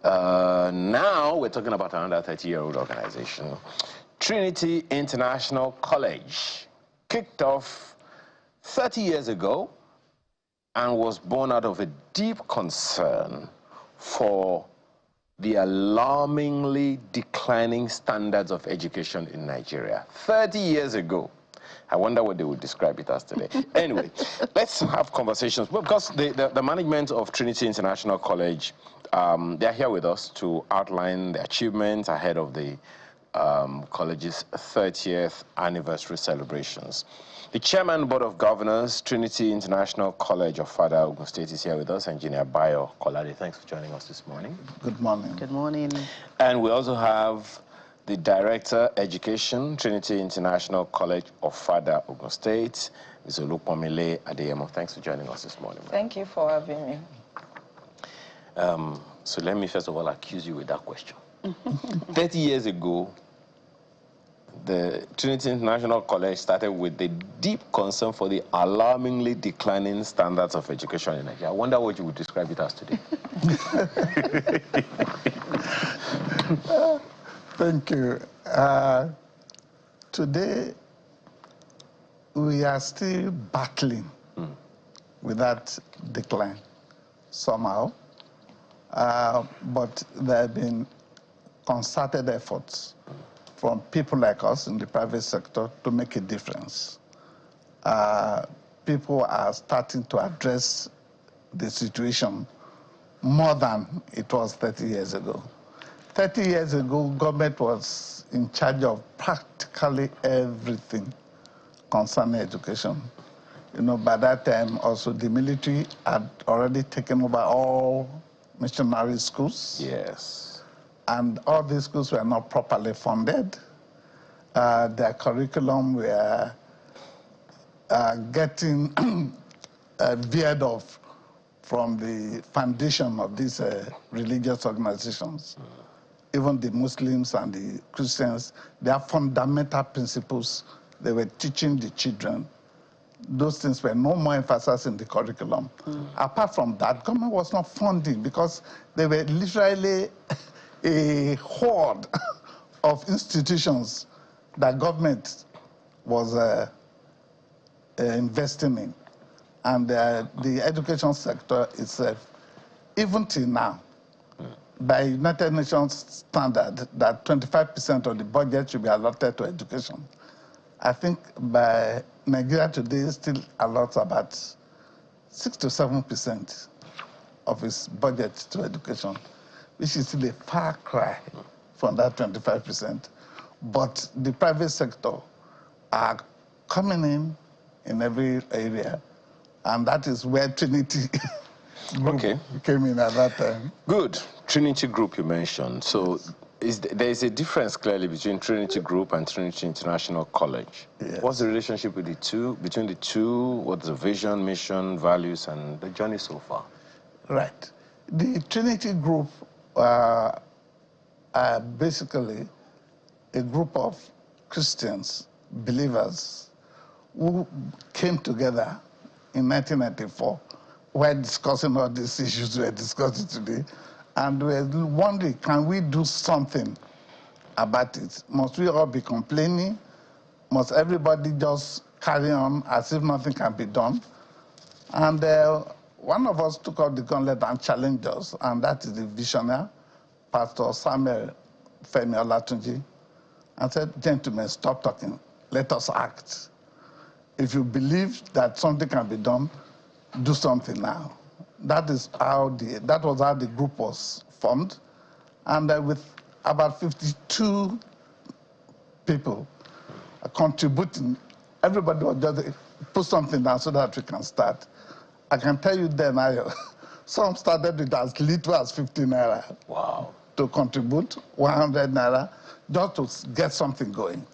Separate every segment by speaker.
Speaker 1: Now we're talking about another 30-year-old organization. Trinity International College kicked off 30 years ago and was born out of a deep concern for the alarmingly declining standards of education in Nigeria. 30 years ago. I wonder what they would describe it as today. Anyway, let's have conversations. Well, because the management of Trinity International College, they're here with us to outline the achievements ahead of the college's 30th anniversary celebrations. The Chairman, Board of Governors, Trinity International College of Fada, Ogun State, is here with us, Engineer Bayo Kolade. Thanks for joining us this morning.
Speaker 2: Good morning.
Speaker 3: Good morning.
Speaker 1: And we also have the Director, Education, Trinity International College of Fada, Ogun State, Ms. Olupomile Adeyemo. Thanks for joining us this morning.
Speaker 3: Thank you for having me.
Speaker 1: So let me first of all accuse you with that question. 30 years ago, the Trinity International College started with the deep concern for the alarmingly declining standards of education in Nigeria. I wonder what you would describe it as today.
Speaker 2: Thank you. Today, we are still battling with that decline somehow, but there have been concerted efforts from people like us in the private sector to make a difference. People are starting to address the situation more than it was 30 years ago. 30 years ago, government was in charge of practically everything concerning education. You know, by that time, also the military had already taken over all missionary schools.
Speaker 1: Yes.
Speaker 2: And all these schools were not properly funded. Their curriculum were getting veered off from the foundation of these religious organizations. Even the Muslims and the Christians, their fundamental principles, they were teaching the children. Those things were no more emphasized in the curriculum. Apart from that, government was not funding because they were literally a horde of institutions that government was investing in. And the education sector itself, even till now, by United Nations standard, that 25% of the budget should be allotted to education. I think by Nigeria today still allots about 6 to 7% of its budget to education, which is still a far cry from that 25%. But the private sector are coming in every area, and that is where Trinity came in at that time.
Speaker 1: Good. Trinity Group you mentioned. So there is a difference clearly between Trinity Group and Trinity International College.
Speaker 2: Yes.
Speaker 1: What's the relationship with the two, between the two? What's the vision, mission, values, and the journey so far?
Speaker 2: Right. The Trinity Group are basically a group of Christians, believers, who came together in 1994 while discussing all these issues we're discussing today. And we're wondering, can we do something about it? Must we all be complaining? Must everybody just carry on as if nothing can be done? And one of us took out the gauntlet and challenged us, and that is the visionary, Pastor Samuel Femi Olatunji, and said, gentlemen, stop talking. Let us act. If you believe that something can be done, do something now. That was how the group was formed. And with about 52 people contributing, everybody was just put something down so that we can start. I can tell you then, some started with as little as 50 naira.
Speaker 1: Wow.
Speaker 2: To contribute 100 naira just to get something going.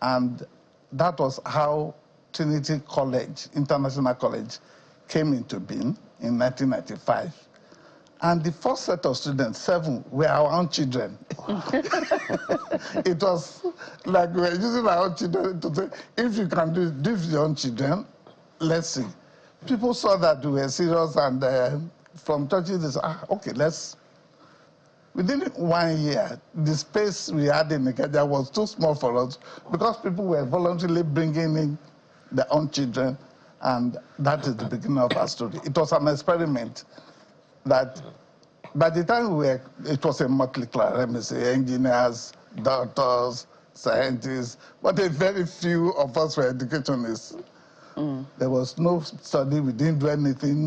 Speaker 2: And that was how Trinity College, International College, came into being in 1995. And the first set of students, 7, were our own children. It was like we were using our own children to say, if you can do with your own children, let's see. People saw that we were serious, and from churches, they said, okay, let's Within 1 year, the space we had in Ikeja was too small for us because people were voluntarily bringing in their own children, and that is the beginning of our story. It was an experiment that by the time it was a motley class, let me say, engineers, doctors, scientists, but a very few of us were educationists. There was no study, we didn't do anything,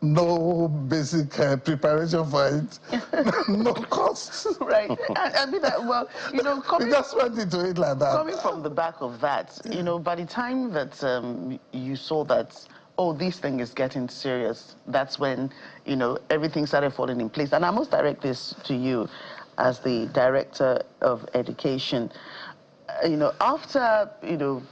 Speaker 2: no basic preparation for it, no costs.
Speaker 3: Right. I mean, well, you know,
Speaker 2: We just went into it like that.
Speaker 3: coming from the back of that, you know, by the time that you saw that, oh, this thing is getting serious, that's when, you know, everything started falling in place. And I must direct this to you as the Director of Education. You know, after, you know,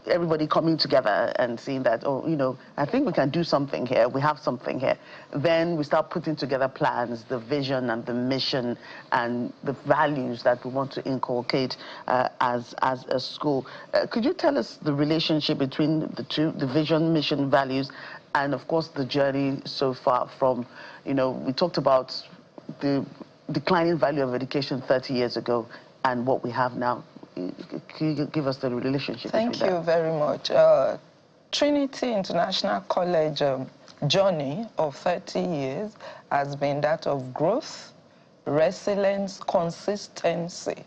Speaker 3: everybody coming together and seeing that, oh, you know, I think we can do something here, we have something here. Then we start putting together plans, the vision and the mission and the values that we want to inculcate as a school. Could you tell us the relationship between the two, the vision, mission, values, and of course the journey so far from, you know, we talked about the declining value of education 30 years ago and what we have now. Can you give us the relationship?
Speaker 4: Thank you very much. Trinity International College journey of 30 years has been that of growth, resilience, consistency,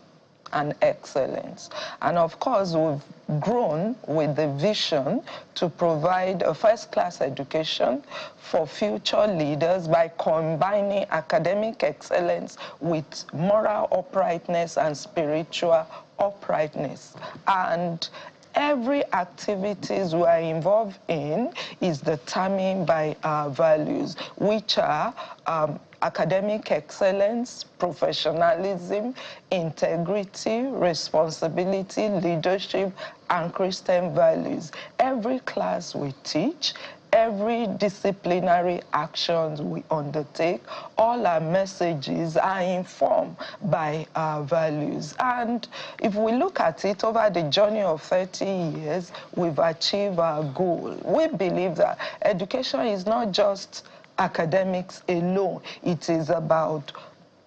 Speaker 4: and excellence. And of course, we've grown with the vision to provide a first-class education for future leaders by combining academic excellence with moral uprightness and spiritual uprightness. And every activities we are involved in is determined by our values, which are academic excellence, professionalism, integrity, responsibility, leadership, and Christian values. Every class we teach, every disciplinary actions we undertake, all our messages are informed by our values. And if we look at it over the journey of 30 years, we've achieved our goal. We believe that education is not just academics alone. It is about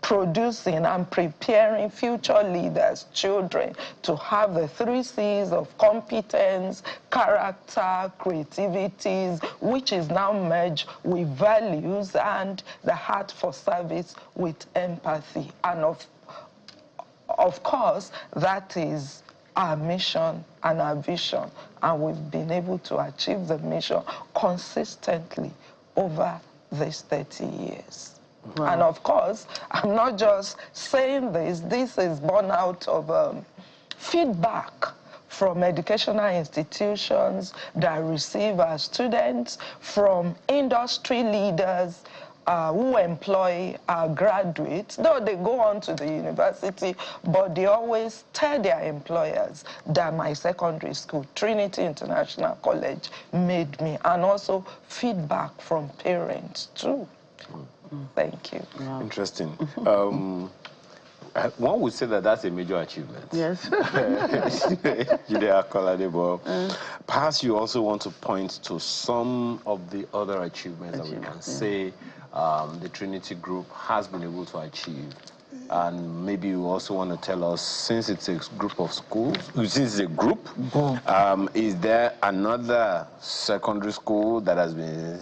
Speaker 4: producing and preparing future leaders, children, to have the 3 C's of competence, character, creativity, which is now merged with values and the heart for service with empathy. And of course, that is our mission and our vision. And we've been able to achieve the mission consistently over these 30 years. Wow. And of course, I'm not just saying this, this is born out of feedback from educational institutions that receive our students, from industry leaders who employ our graduates. Though they go on to the university, but they always tell their employers that my secondary school, Trinity International College, made me. And also feedback from parents too. Thank you.
Speaker 3: Wow.
Speaker 1: Interesting. One would say that that's a major achievement.
Speaker 3: Yes.
Speaker 1: Perhaps you also want to point to some of the other achievements that we can say the Trinity Group has been able to achieve. And maybe you also want to tell us, since it's a group of schools, since it's a group, is there another secondary school that has been,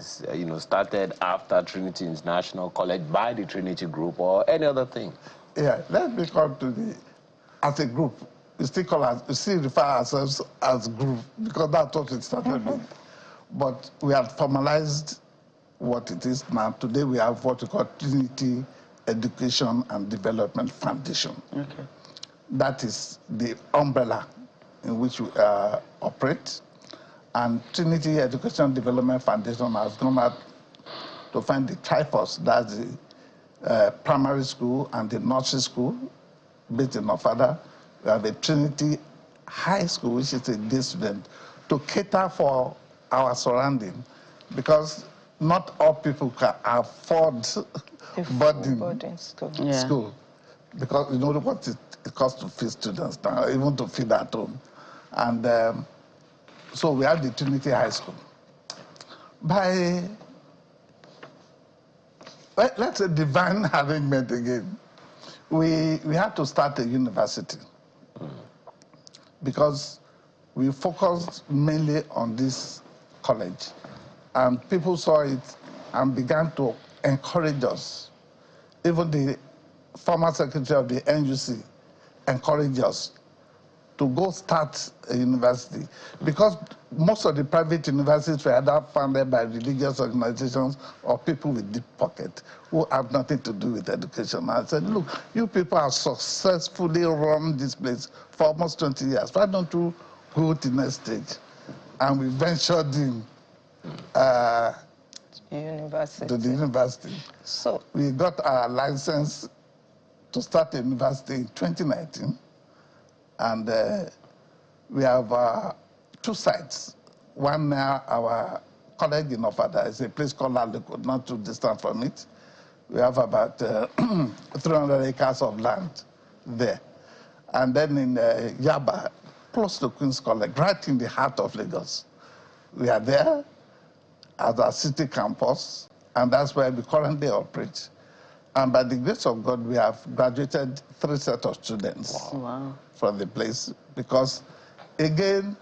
Speaker 1: started after Trinity International College by the Trinity Group, or any other thing?
Speaker 2: Yeah, let me come to as a group. We still refer ourselves as group because that's what it started with. But we have formalized what it is now. Today we have what we call Trinity Education and Development Foundation. Okay. That is the umbrella in which we operate. And Trinity Education and Development Foundation has gone out to find the tripos, that's the primary school and the nursery school based in Ofada. We have a Trinity High School, which is a day student, to cater for our surrounding, because not all people can afford boarding school, because you know what it costs to feed students now, even to feed at home. And so we have the Trinity High School. By let's say, divine arrangement again. We had to start a university because we focused mainly on this college. And people saw it and began to encourage us. Even the former secretary of the NUC encouraged us to go start a university, because most of the private universities were either funded by religious organizations or people with deep pocket who have nothing to do with education. I said, look, you people have successfully run this place for almost 20 years. Why don't you go to the next stage? And we ventured in
Speaker 4: University.
Speaker 2: to the university.
Speaker 4: So
Speaker 2: we got our license to start a university in 2019. And we have 2 sites. One near our college in Ofada is a place called Laleko, not too distant from it. We have about 300 acres of land there. And then in Yaba, close to Queen's College, right in the heart of Lagos. We are there as our city campus, and that's where we currently operate. And by the grace of God, we have graduated 3 sets of students.
Speaker 3: Wow.
Speaker 2: From the place, because again,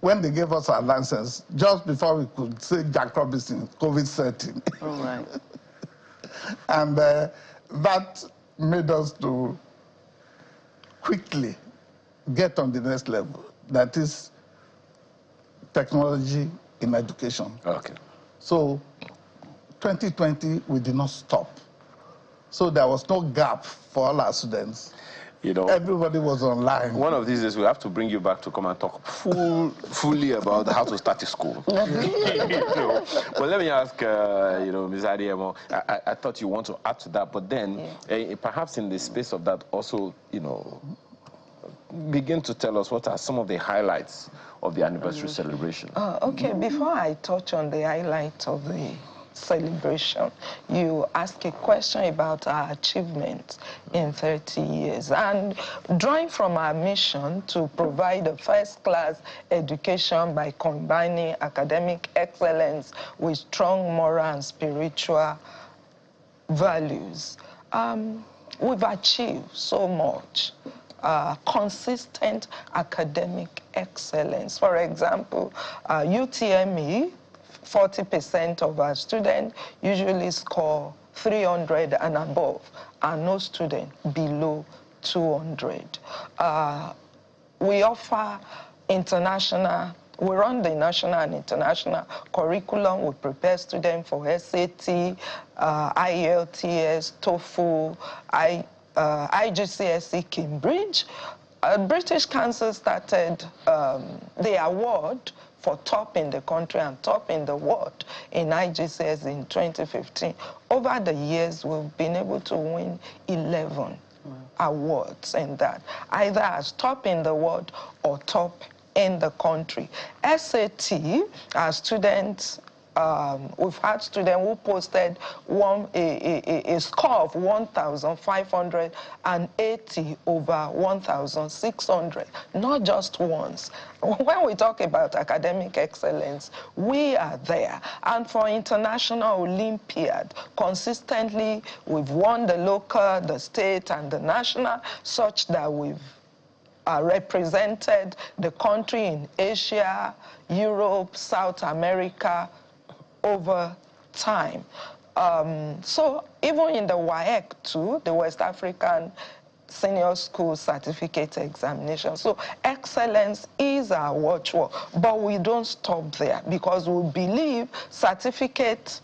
Speaker 2: when they gave us our license, just before we could say Jack Robinson, COVID set in.
Speaker 3: All right.
Speaker 2: And that made us to quickly get on the next level. That is technology in education.
Speaker 1: Okay.
Speaker 2: So 2020, we did not stop. So there was no gap for all our students.
Speaker 1: You know,
Speaker 2: everybody was online.
Speaker 1: One of these days, we have to bring you back to come and talk fully about how to start a school. But let me ask, Ms. Adiemo, I thought you want to add to that, but then perhaps in the space of that also, begin to tell us what are some of the highlights of the anniversary celebration.
Speaker 4: Okay, before I touch on the highlights of the celebration, you ask a question about our achievements in 30 years. And drawing from our mission to provide a first-class education by combining academic excellence with strong moral and spiritual values, we've achieved so much. Consistent academic excellence. For example, UTME, 40% of our students usually score 300 and above, and no student below 200. We offer international, we run the national and international curriculum. We prepare students for SAT, IELTS, TOEFL, IGCSE, Cambridge. British Council started the award for top in the country and top in the world in IGCSE in 2015. Over the years, we've been able to win 11 awards in that, either as top in the world or top in the country. SAT, our students, we've had students who posted a score of 1,580 over 1,600, not just once. When we talk about academic excellence, we are there. And for International Olympiad, consistently, we've won the local, the state, and the national, such that we've represented the country in Asia, Europe, South America, over time. So even in the WAEC too, the West African Senior School Certificate Examination. So excellence is our watchword, but we don't stop there, because we believe certificate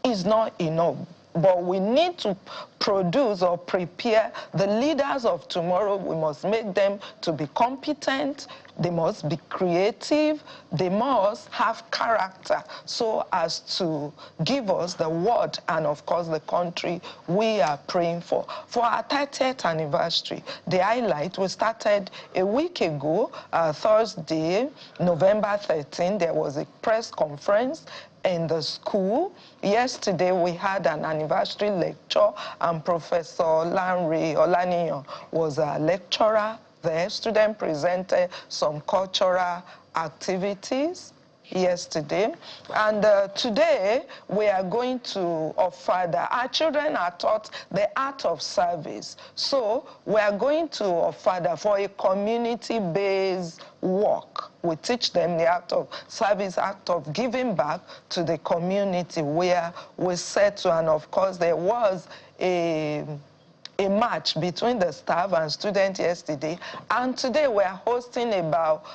Speaker 4: is not enough. But we need to produce or prepare the leaders of tomorrow. We must make them to be competent. They must be creative. They must have character so as to give us the word and, of course, the country we are praying for. For our 30th anniversary, the highlight, we started a week ago, Thursday, November 13. There was a press conference in the school. Yesterday, we had an anniversary lecture, and Professor Lanre Olaniyan was a lecturer there. Students presented some cultural activities. yesterday, and today we are going to Ofada. Our children are taught the art of service, so we are going to Ofada for a community-based work. We teach them the act of service, act of giving back to the community where we settle, and of course there was a match between the staff and students yesterday, and today we are hosting about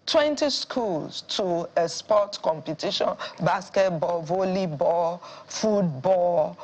Speaker 4: 20 schools to a sport competition: basketball, volleyball, football,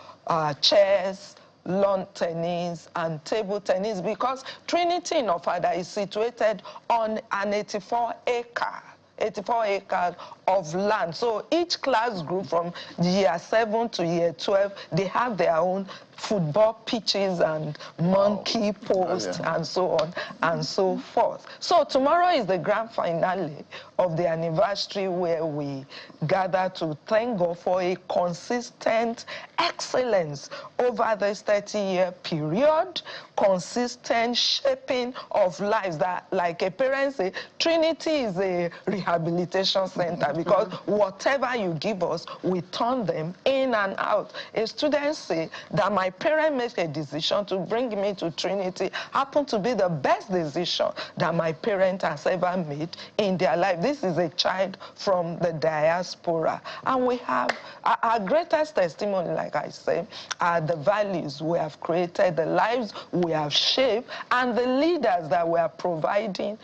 Speaker 4: chess, lawn tennis, and table tennis, because Trinity in Ofada is situated on an 84 acres of land. So each class group from year 7 to year 12, they have their own football pitches and monkey posts and so on and so forth. So tomorrow is the grand finale of the anniversary, where we gather to thank God for a consistent excellence over this 30-year period, consistent shaping of lives that, like a parent say, Trinity is a rehabilitation center, because whatever you give us, we turn them in and out. A student say that my parent made a decision to bring me to Trinity, happened to be the best decision that my parent has ever made in their life. This is a child from the diaspora. And we have our greatest testimony, like I say, are the values we have created, the lives we have shaped, and the leaders that we are providing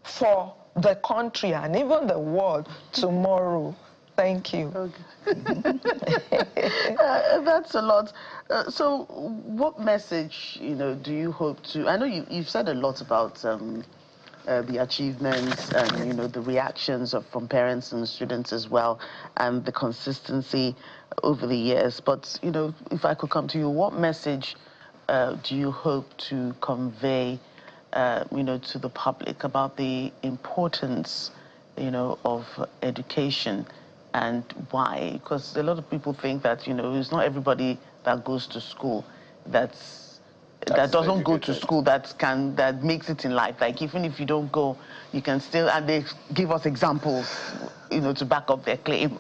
Speaker 4: for the country and even the world tomorrow. Thank you.
Speaker 3: Okay. That's a lot. So what message, do you hope to... I know you've said a lot about the achievements and, the reactions from parents and students as well, and the consistency over the years. But, if I could come to you, what message do you hope to convey, to the public about the importance, of education, and why? Because a lot of people think that, it's not everybody that goes to school that doesn't go to school that makes it in life. Like, even if you don't go, you can still, and they give us examples, to back up their claim.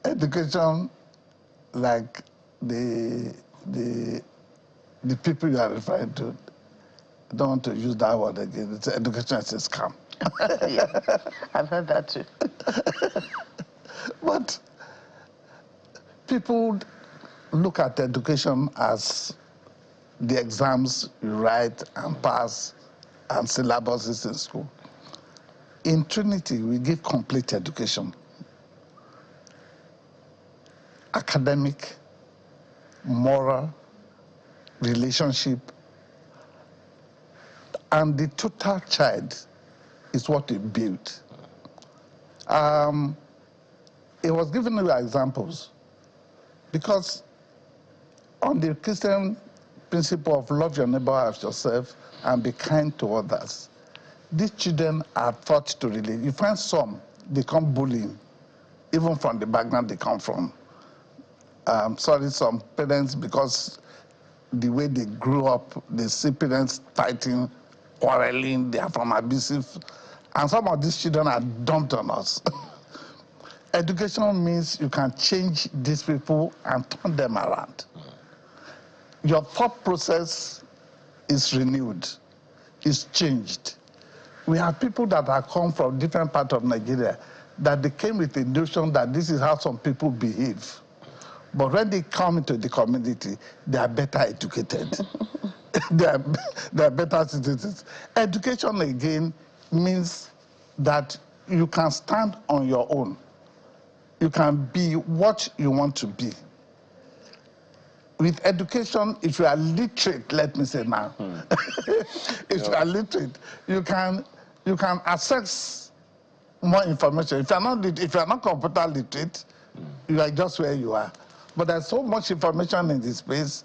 Speaker 2: Education, like the people you are referring to, I don't want to use that word again. It's education is a scam.
Speaker 3: Yeah, I've heard that too.
Speaker 2: But people look at education as the exams you write and pass and syllabuses in school. In Trinity, we give complete education. Academic, moral, relationship, and the total child is what we build. It was given you examples because on the Christian principle of love your neighbor as yourself and be kind to others, these children are taught to relate. You find some, they come bullying, even from the background they come from. Sorry, some parents, because the way they grew up, they see parents fighting, quarreling, they are from abusive, and some of these children are dumped on us. Education means you can change these people and turn them around. Your thought process is renewed, is changed. We have people that have come from different parts of Nigeria that they came with the notion that this is how some people behave. But when they come into the community, they are better educated. they are better citizens. Education, again, means that you can stand on your own. You can be what you want to be. With education, if you are literate, let me say now, if you are literate, you can access more information. If you are not computer literate, you are just where you are. But there's so much information in this space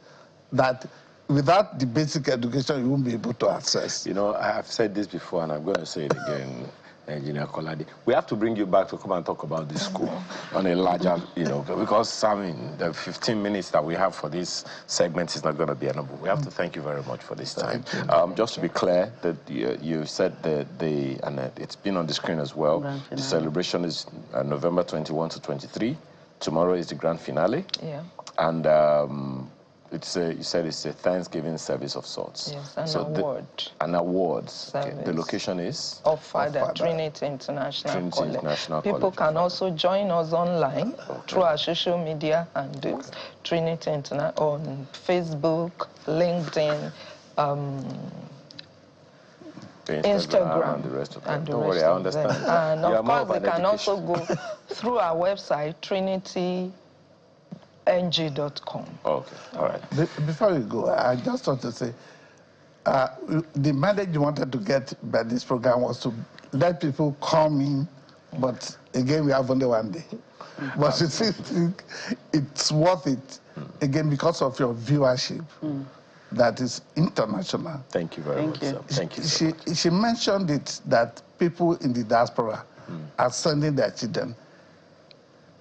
Speaker 2: that without the basic education, you won't be able to access.
Speaker 1: I have said this before, and I'm going to say it again. Engineer Kolade. We have to bring you back to come and talk about this school on a larger, because I mean, the 15 minutes that we have for this segment is not going to be enough. We have to thank you very much for this time. Just to be clear, that you said that and it's been on the screen as well. The celebration is November 21 to 23. Tomorrow is the grand finale. Yeah. And you said it's a Thanksgiving service of sorts.
Speaker 4: Yes, award.
Speaker 1: An awards. Okay. The location is?
Speaker 4: Ofada, Trinity International College. People can also join us online through our social media handles, Trinity International, on Facebook, LinkedIn, Instagram,
Speaker 1: and the rest of them.
Speaker 4: And
Speaker 1: Don't worry, I understand.
Speaker 4: And of course, they can also go through our website, trinitynG.com.
Speaker 1: Okay, all right.
Speaker 2: Before you go, I just want to say, the mandate you wanted to get by this program was to let people come in, but again, we have only one day. But it's worth it, again, because of your viewership. That is international.
Speaker 1: Thank you very much, sir. Thank you so much.
Speaker 2: She mentioned it, that people in the diaspora are sending their children.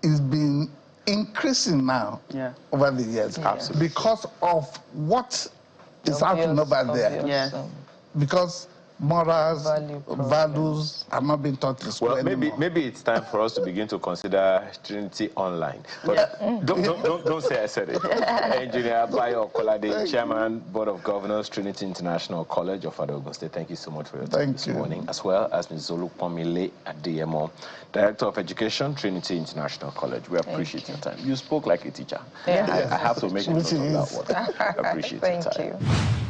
Speaker 2: It's been increasing now over the years because of what is happening over there. Because morals, values are not being taught in school anymore.
Speaker 1: Maybe it's time for us to begin to consider Trinity online. But don't say I said it. Engineer Bayo Kolade, Chairman, Board of Governors, Trinity International College of Ogun State. Thank you so much for your time this morning. As well as Ms. Zolupomile Adeyemo, Director of Education, Trinity International College. We appreciate your time. You spoke like a teacher. I have to make a note of that one. I appreciate your time.
Speaker 4: Thank you.